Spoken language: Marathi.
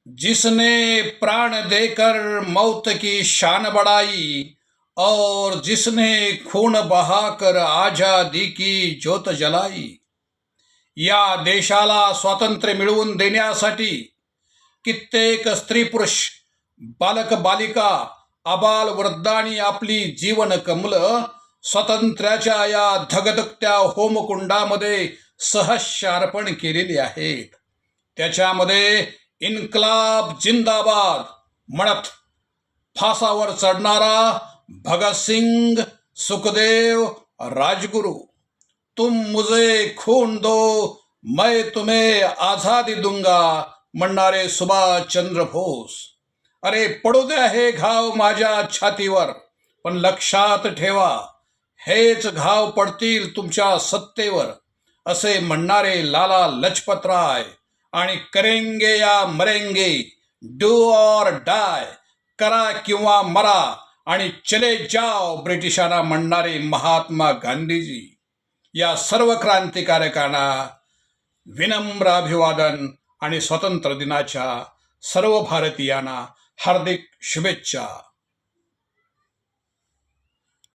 जिसने प्राण देकर मौत की शान बढ़ाई और जिसने खून बहाकर आजादी की ज्योत जलाई. या देशाला स्वातंत्र्य मिळवून देण्यासाठी कित्येक स्त्री पुरुष, बालक बालिका, आबाल वृद्धांनी आपली जीवन कमलं स्वातंत्र्याच्या या धगधगत्या होमकुंडामध्ये सहर्ष अर्पण केलेली आहेत. त्याच्यामध्ये इन्कलाब जिंदाबाद म्हणत फासावर चढणारा भगतसिंग, सुखदेव, राजगुरु, तुम मुझे खून दो मैं तुम्हें आझादी दूंगा म्हणणारे सुभाषचंद्र बोस. अरे पडू द्या हे घाव माझ्या छातीवर, पण लक्षात ठेवा हेच घाव पडतील तुमच्या सत्तेवर असे म्हणणारे लाला लजपतराय आणि करेंगे या मरेंगे, डू ऑर डाय, करा किंवा मरा आणि चले जाओ ब्रिटिशांना म्हणणारे महात्मा गांधीजी. या सर्व क्रांतिकारकांना विनम्र अभिवादन आणि स्वातंत्र्य दिनाच्या सर्व भारतीयांना हार्दिक शुभेच्छा.